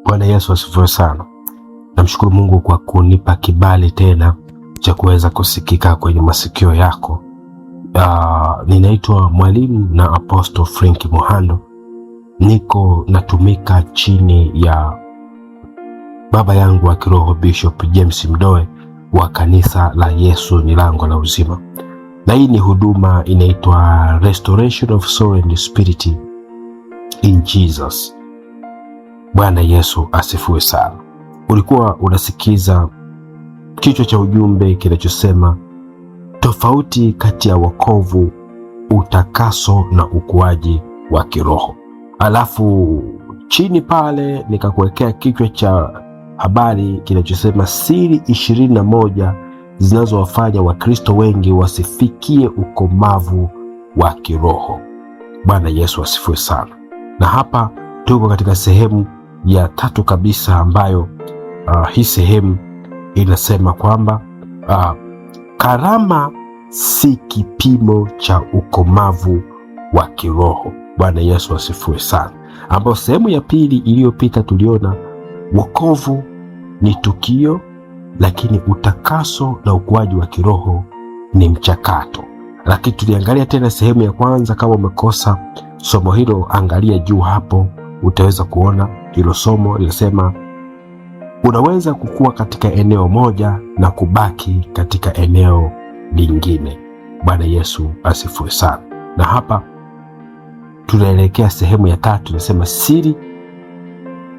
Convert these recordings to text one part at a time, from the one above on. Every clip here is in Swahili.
Bwana Yesu asifiwe sana. Namshukuru Mungu kwa kunipa kibali tena cha kuweza kusikika kwenye masikio yako. Ninaitwa Mwalimu na Apostle Frank Muhando. Natumika chini ya baba yangu wa kiroho Bishop James Mdoe wa kanisa la Yesu ni Lango la Uzima. Na hii ni huduma inaitwa Restoration of Soul and Spirit in Jesus. Bwana Yesu asifiwe sana. Ulikuwa unasikiza kichwa cha ujumbe kinachosema tofauti kati ya wokovu, utakaso na ukuaji wa kiroho. Alafu chini pale nikakuwekea kichwa cha habari kinachosema siri 21 zinazowafanya Wakristo wengi wasifikie ukomavu wa kiroho. Bwana Yesu asifiwe sana. Na hapa tuko katika sehemu ya 3 kabisa ambayo hii sehemu inasema kwamba karama si kipimo cha ukomavu wa kiroho. Bwana Yesu asifiwe sana. Ambapo sehemu ya pili iliyopita tuliona wokovu ni tukio, lakini utakaso na ukuaji wa kiroho ni mchakato. Lakini tuliangalia tena sehemu ya kwanza. Kama umekosa somo hilo, angalia juu hapo, utaweza kuona hilo somo linasema unaweza kukua katika eneo moja na kubaki katika eneo lingine. Bwana Yesu asifiwe sana. Na hapa tunaelekea sehemu ya 3, inasema siri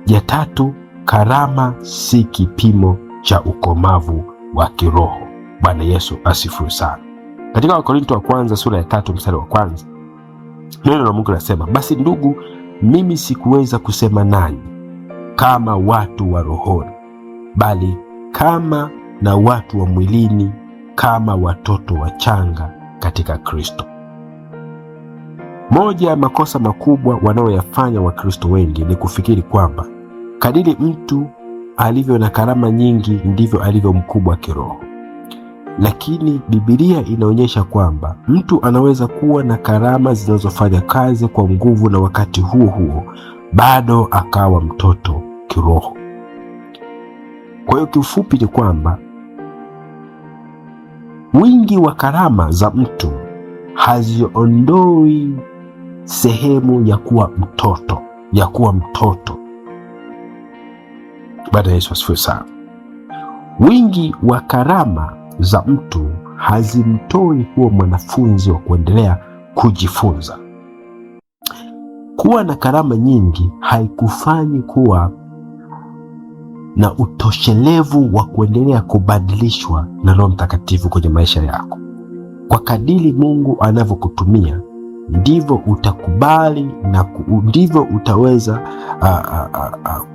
ya 3, karama si kipimo cha ukomavu wa kiroho. Bwana Yesu asifiwe sana. Katika Wakorintho wa kwanza sura ya 3 mstari wa 1, neno la Mungu linasema, basi ndugu, mimi sikuweza kusema nanyi kama watu wa rohoni, bali kama na watu wa mwilini, kama watoto wachanga katika Kristo. Moja ya makosa makubwa wanaoyafanya Wakristo wengi ni kufikiri kwamba kadiri mtu alivyo na karama nyingi ndivyo alivyo mkubwa kiroho. Lakini Biblia inaonyesha kwamba mtu anaweza kuwa na karama zinazofanya kazi kwa nguvu na wakati huo huo bado akawa mtoto kiroho. Kwa hiyo kiufupi ni kwamba wingi wa karama za mtu haziondoi sehemu ya kuwa mtoto. Bwana Yesu asifiwe sana. Wingi wa karama za mtu hazimtoi kuwa mwanafunzi wa kuendelea kujifunza. Kuwa na karama nyingi haikufanyi kuwa na utoshelevu wa kuendelea kubadilishwa na Roho Mtakatifu kwenye maisha yako. Kwa kadiri Mungu anavyokutumia ndivyo utakubali na ndivyo utaweza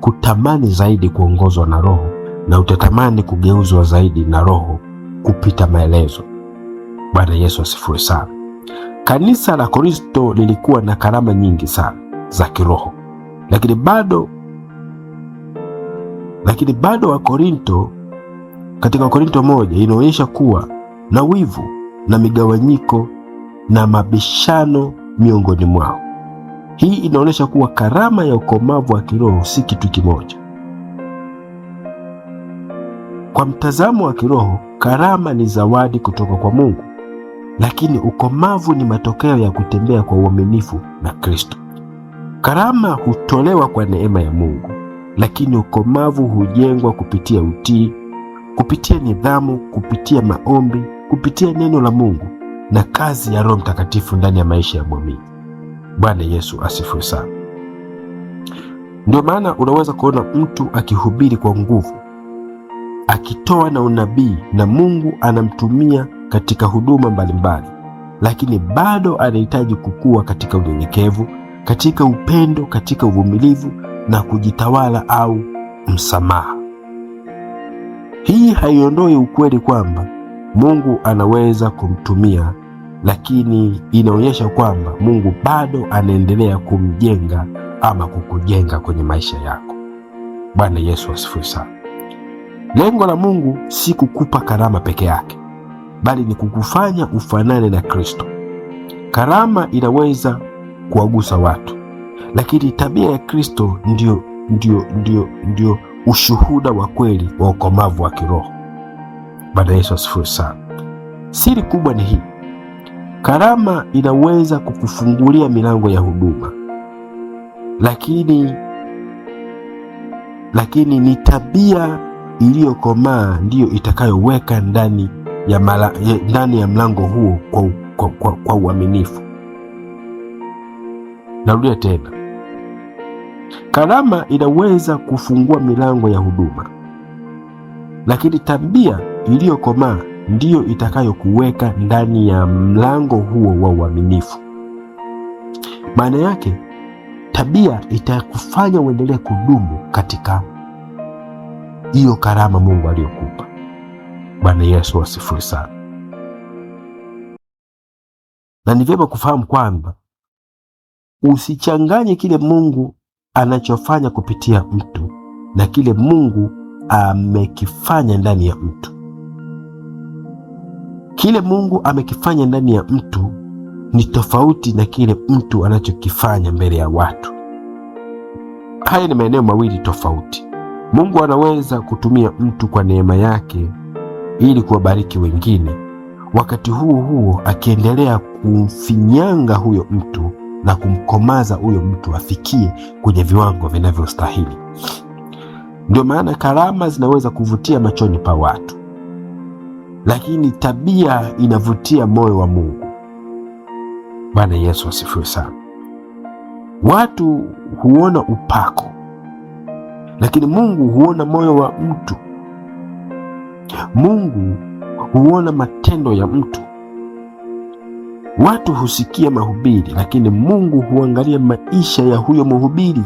kutamani zaidi kuongozwa na Roho, na utatamani kugeuzwa zaidi na Roho kupita maelezo. Bwana Yesu asifiwe sana. Kanisa la Korinto lilikuwa na karama nyingi sana za kiroho, lakini bado Wakorinto, katika Wakorinto 1 inaonyesha kuwa na wivu na migawanyiko na mabishano miongoni mwao. Hii inaonyesha kuwa karama ya ukomavu wa kiroho si kitu kimoja. Kwa mtazamo wa kiroho, karama ni zawadi kutoka kwa Mungu, lakini ukomavu ni matokeo ya kutembea kwa uaminifu na Kristo. Karama hutolewa kwa neema ya Mungu, lakini ukomavu hujengwa kupitia utii, kupitia nidhamu, kupitia maombi, kupitia neno la Mungu na kazi ya Roho Mtakatifu ndani ya maisha ya muumini. Bwana Yesu asifiwe sana. Ndio maana unaweza kuona mtu akihubiri kwa nguvu, akitoa na unabii, na Mungu anamtumia katika huduma mbalimbali, lakini bado anahitaji kukua katika unyenyekevu, katika upendo, katika uvumilivu na kujitawala au msamaha. Hii haiondoi ukweli kwamba Mungu anaweza kumtumia, lakini inaonyesha kwamba Mungu bado anaendelea kumjenga ama kukujenga kwenye maisha yako. Bwana Yesu asifiwe sana. Lengo la Mungu si kukupa karama peke yake, bali ni kukufanya ufanane na Kristo. Karama inaweza kuwagusa watu, lakini tabia ya Kristo ndiyo ndio ushuhuda wa kweli wa ukomavu wa kiroho. Bwana Yesu asifiwe sana. Siri kubwa ni hii: karama inaweza kukufungulia milango ya huduma, lakini ni tabia iliyokomaa ndiyo itakayoweka ndani ya mlango huo kwa uaminifu. Narudia tena, karama inaweza kufungua milango ya huduma, lakini tabia iliyokomaa ndiyo itakayokuweka ndani ya mlango huo wa uaminifu. Maana yake, tabia itakufanya uendelee kudumu katika hiyo karama Mungu aliyokupa. Bwana Yesu asifiwe sana. Na ni vyema kufahamu kwamba usichanganye kile Mungu anachofanya kupitia mtu na kile Mungu amekifanya ndani ya mtu. Kile Mungu amekifanya ndani ya mtu ni tofauti na kile mtu anachokifanya mbele ya watu. Haya ni maeneo mawili tofauti. Mungu anaweza kutumia mtu kwa neema yake ili kuwabariki wengine, wakati huo akiendelea kumfinyanga huyo mtu na kumkomaza huyo mtu afikie kwenye viwango vinavyostahili. Ndio maana karama zinaweza kuvutia machoni pa watu, lakini tabia inavutia moyo wa Mungu. Bwana Yesu asifiwe sana. Watu huona upako, lakini Mungu huona moyo wa mtu. Mungu huona matendo ya mtu. Watu husikia mahubiri, lakini Mungu huangalia maisha ya huyo mhubiri.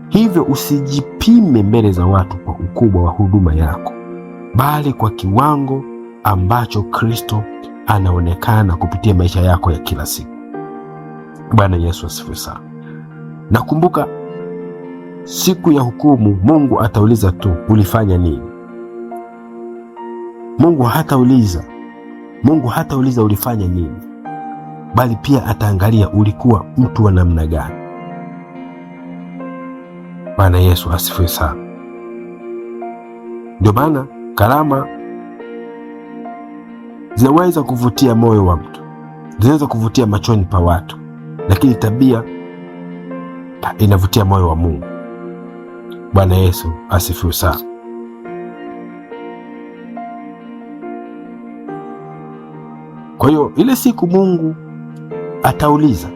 Hivyo usijipime mbele za watu kwa ukubwa wa huduma yako, bali kwa kiwango ambacho Kristo anaonekana kupitia maisha yako ya kila siku. Bwana Yesu asifiwe sana. Nakumbuka siku ya hukumu, Mungu atauliza tu ulifanya nini. Mungu hatauliza ulifanya nini, bali pia ataangalia ulikuwa mtu wa namna gani. Bwana Yesu asifiwe sana. Ndio maana karama zinaweza kuvutia moyo wa mtu, zinaweza kuvutia machoni pa watu, lakini tabia inavutia moyo wa Mungu. Bwana Yesu asifiwe sana. Kwa hiyo ile siku Mungu atauliza,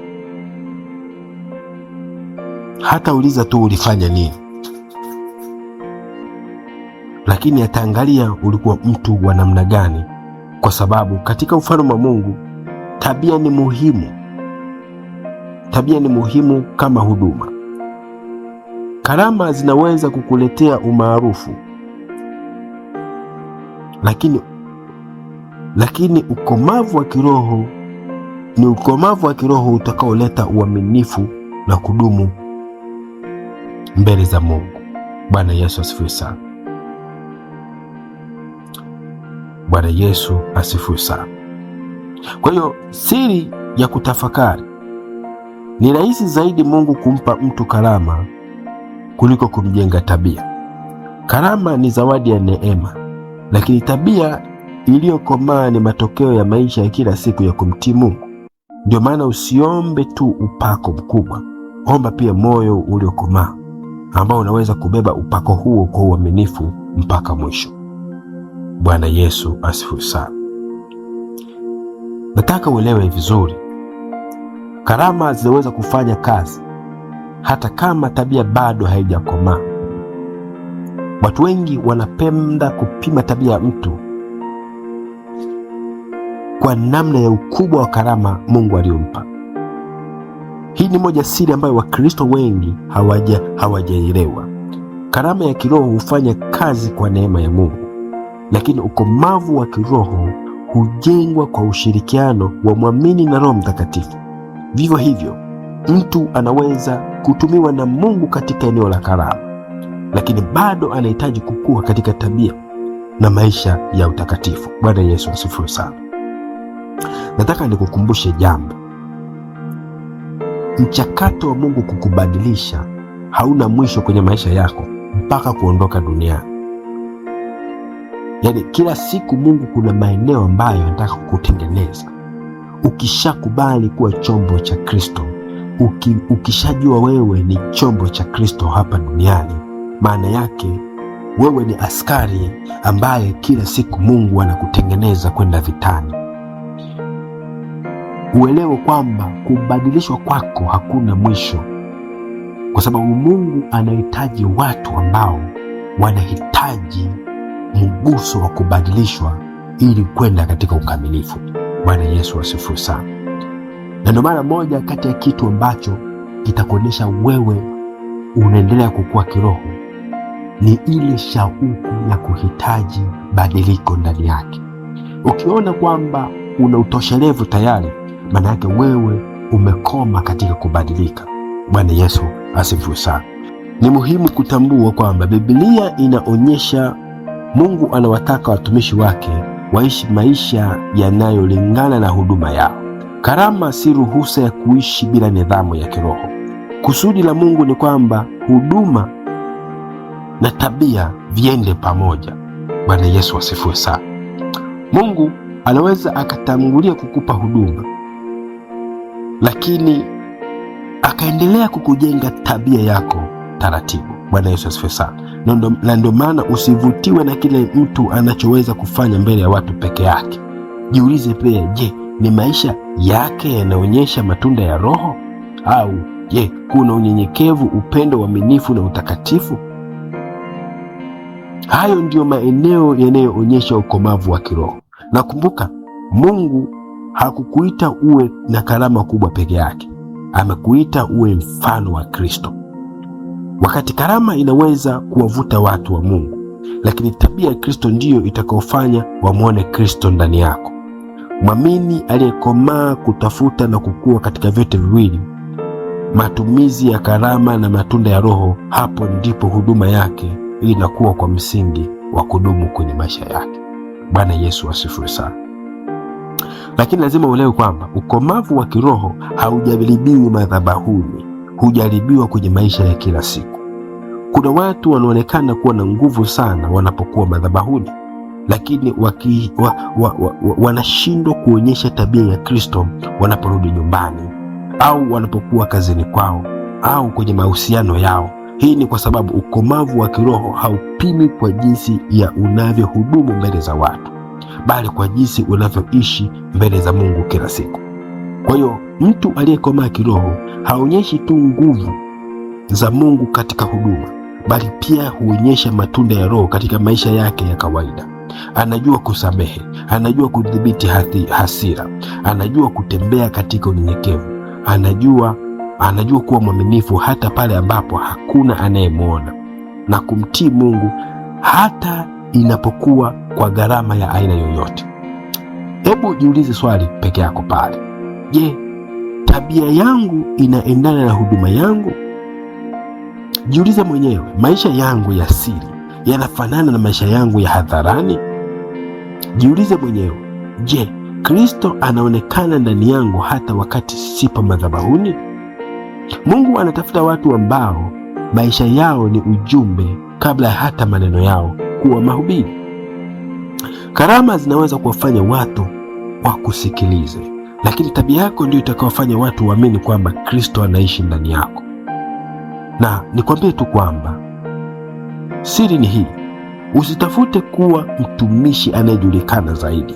hatauliza tu ulifanya nini, lakini ataangalia ulikuwa mtu wa namna gani, kwa sababu katika ufalme wa Mungu tabia ni muhimu. Tabia ni muhimu kama huduma. Karama zinaweza kukuletea umaarufu, lakini ukomavu wa kiroho ni ukomavu wa kiroho utakaoleta uaminifu na kudumu mbele za Mungu. Bwana Yesu asifiwe sana. Bwana Yesu asifiwe sana. Kwa hiyo siri ya kutafakari, ni rahisi zaidi Mungu kumpa mtu karama kuliko kumjenga tabia. Karama ni zawadi ya neema, lakini tabia iliyokomaa ni matokeo ya maisha ya kila siku ya kumtii Mungu. Ndio maana usiombe tu upako mkubwa, omba pia moyo uliokomaa ambao unaweza kubeba upako huo kwa uaminifu mpaka mwisho. Bwana Yesu asifiwe sana. Nataka uelewe vizuri, karama zinaweza kufanya kazi hata kama tabia bado haijakomaa. Watu wengi wanapenda kupima tabia ya mtu kwa namna ya ukubwa wa karama Mungu aliyompa. Hii ni moja siri ambayo Wakristo wengi hawajaelewa. Karama ya kiroho hufanya kazi kwa neema ya Mungu, lakini ukomavu wa kiroho hujengwa kwa ushirikiano wa mwamini na Roho Mtakatifu. Vivyo hivyo, mtu anaweza kutumiwa na Mungu katika eneo la karama, lakini bado anahitaji kukua katika tabia na maisha ya utakatifu. Bwana Yesu asifiwe sana. Nataka nikukumbushe jambo. Mchakato wa Mungu kukubadilisha hauna mwisho kwenye maisha yako mpaka kuondoka duniani. Yaani kila siku Mungu kuna maeneo ambayo anataka kukutengeneza. Ukishakubali kuwa chombo cha Kristo, ukishajua wewe ni chombo cha Kristo hapa duniani, maana yake wewe ni askari ambaye kila siku Mungu anakutengeneza kwenda vitani. Uelewe kwamba kubadilishwa kwako hakuna mwisho, kwa sababu Mungu anahitaji watu ambao wanahitaji mguso wa kubadilishwa ili kwenda katika ukamilifu. Bwana Yesu asifiwe sana. Na ndio maana moja kati ya kitu ambacho kitakuonyesha wewe unaendelea kukua kiroho ni ile shauku ya kuhitaji badiliko ndani yake. Ukiona kwamba una utoshelevu tayari, maana yake wewe umekoma katika kubadilika. Bwana Yesu asifiwe sana. Ni muhimu kutambua kwamba Biblia inaonyesha Mungu anawataka watumishi wake waishi maisha yanayolingana na huduma yao. Karama si ruhusa ya kuishi bila nidhamu ya kiroho. Kusudi la Mungu ni kwamba huduma na tabia viende pamoja. Bwana Yesu asifiwe sana. Mungu anaweza akatangulia kukupa huduma, lakini akaendelea kukujenga tabia yako taratibu. Bwana Yesu asifiwe sana. Na ndio maana usivutiwe na kile mtu anachoweza kufanya mbele ya watu peke yake. Jiulize pia, je, ni maisha yake yanaonyesha matunda ya Roho? Au je, kuna unyenyekevu, upendo, uaminifu na utakatifu? Hayo ndio maeneo yanayoonyesha ukomavu wa kiroho. Na kumbuka, Mungu hakukuita uwe na karama kubwa peke yake. Amekuita uwe mfano wa Kristo. Wakati karama inaweza kuwavuta watu wa Mungu, lakini tabia ya Kristo ndiyo itakaofanya wamwone Kristo ndani yako. Mwamini aliyekomaa kutafuta na kukua katika vyote viwili, matumizi ya karama na matunda ya Roho, hapo ndipo huduma yake inakuwa kwa msingi wa kudumu kwenye maisha yake. Bwana Yesu asifiwe sana. Lakini lazima uelewe kwamba ukomavu wa kiroho haujaribiwi madhabahuni, hujaribiwa kwenye maisha ya kila siku. Kuna watu wanaonekana kuwa na nguvu sana wanapokuwa madhabahuni, lakini wanashindwa kuonyesha tabia ya Kristo wanaporudi nyumbani, au wanapokuwa kazini kwao, au kwenye mahusiano yao. Hii ni kwa sababu ukomavu wa kiroho haupimi kwa jinsi ya unavyohudumu mbele za watu, bali kwa jinsi unavyoishi mbele za Mungu kila siku. Kwa hiyo mtu aliyekomaa kiroho haonyeshi tu nguvu za Mungu katika huduma, bali pia huonyesha matunda ya Roho katika maisha yake ya kawaida. Anajua kusamehe, anajua kudhibiti hasira, anajua kutembea katika unyenyekevu, anajua kuwa mwaminifu hata pale ambapo hakuna anayemwona, na kumtii Mungu hata inapokuwa kwa gharama ya aina yoyote. Hebu jiulize swali peke yako pale. Je, tabia yangu inaendana na huduma yangu? Jiulize mwenyewe, maisha yangu ya siri yanafanana na maisha yangu ya hadharani? Jiulize mwenyewe, je, Kristo anaonekana ndani yangu hata wakati sipo madhabahuni? Mungu anatafuta watu ambao maisha yao ni ujumbe kabla ya hata maneno yao kuwa mahubiri. Karama zinaweza kuwafanya watu wakusikilize, lakini tabia yako ndio itakayofanya watu waamini kwamba Kristo anaishi ndani yako. Na nikwambie tu kwamba siri ni hii: usitafute kuwa mtumishi anayejulikana zaidi,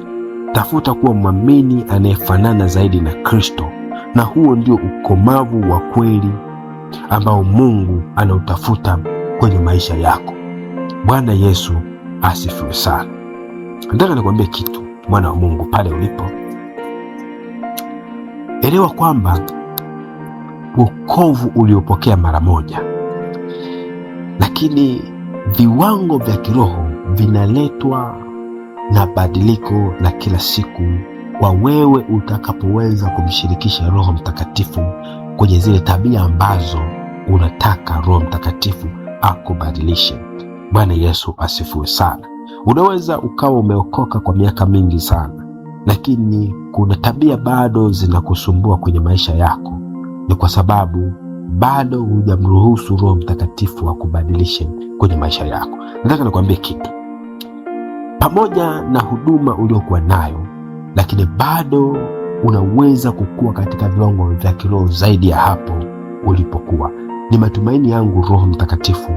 tafuta kuwa mwamini anayefanana zaidi na Kristo, na huo ndio ukomavu wa kweli ambao Mungu anautafuta kwenye maisha yako. Bwana Yesu asifiwe sana. Nataka nikwambie kitu, mwana wa Mungu, pale ulipo. Elewa kwamba wokovu uliopokea mara moja, lakini viwango vya kiroho vinaletwa na badiliko la kila siku kwa wewe utakapoweza kumshirikisha Roho Mtakatifu kwenye zile tabia ambazo unataka Roho Mtakatifu akubadilishe. Bwana Yesu asifiwe sana. Unaweza ukawa umeokoka kwa miaka mingi sana, lakini kuna tabia bado zinakusumbua kwenye maisha yako. Ni kwa sababu bado hujamruhusu Roho Mtakatifu akubadilishe kwenye maisha yako. Nataka nikwambie kitu, pamoja na huduma uliokuwa nayo, lakini bado unaweza kukua katika viwango vya kiroho zaidi ya hapo ulipokuwa. Ni matumaini yangu Roho Mtakatifu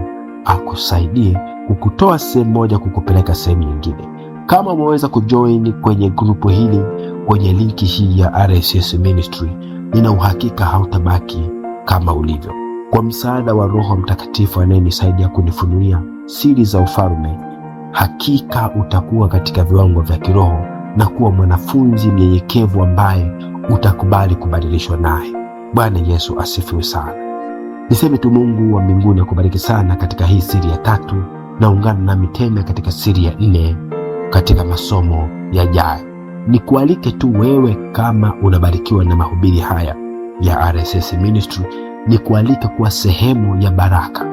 akusaidie kukutoa sehemu moja kukupeleka sehemu nyingine. Kama umeweza kujoin kwenye grupu hili kwenye linki hii ya RSS Ministry, nina uhakika hautabaki kama ulivyo. Kwa msaada wa Roho Mtakatifu anayenisaidia kunifunulia siri za ufalme, hakika utakuwa katika viwango vya kiroho na kuwa mwanafunzi mnyenyekevu ambaye utakubali kubadilishwa naye. Bwana Yesu asifiwe sana. Niseme tu Mungu wa mbinguni akubariki sana katika hii siri ya 3, na ungana nami tena katika siri ya 4 katika masomo yajayo. Nikualike tu wewe, kama unabarikiwa na mahubiri haya ya RSS Ministry, nikualike kuwa sehemu ya baraka.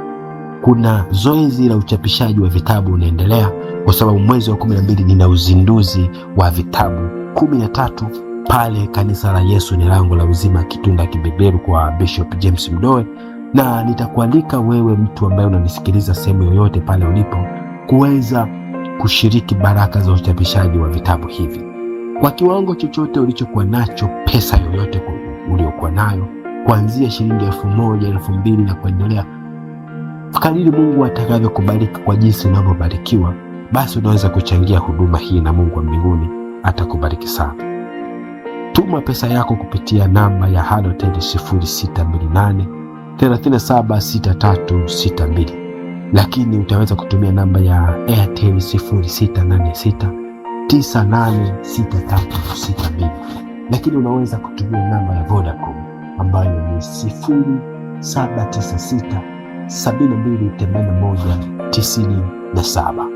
Kuna zoezi la uchapishaji wa vitabu unaendelea, kwa sababu mwezi wa 12 nina uzinduzi wa vitabu 13 pale kanisa la Yesu ni Lango la Uzima, Kitunda Kibeberu, kwa Bishop James Mdoe. Na nitakualika wewe mtu ambaye unanisikiliza sehemu yoyote pale ulipo, kuweza kushiriki baraka za uchapishaji wa vitabu hivi kwa kiwango chochote ulichokuwa nacho, pesa yoyote uliokuwa nayo, kuanzia shilingi 1,000, 2,000 na kuendelea. Kadiri Mungu atakavyokubariki kwa jinsi unavyobarikiwa, basi unaweza kuchangia huduma hii na Mungu wa mbinguni atakubariki sana. Tuma pesa yako kupitia namba ya Halotel 0628 376362, lakini utaweza kutumia namba ya Airtel 0686 986362, lakini unaweza kutumia namba ya Vodacom ambayo ni 0796 728197.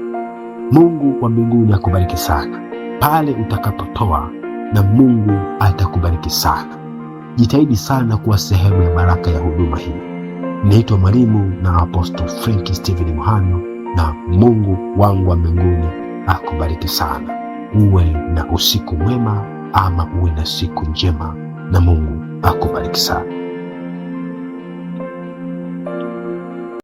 Mungu wa mbinguni akubariki sana pale utakapotoa, na Mungu atakubariki sana. Jitahidi sana kuwa sehemu ya baraka ya huduma hii. Naitwa Mwalimu na Apostle Frank Steven Muhando, na Mungu wangu wa mbinguni akubariki sana. Uwe na usiku mwema, ama uwe na siku njema, na Mungu akubariki sana.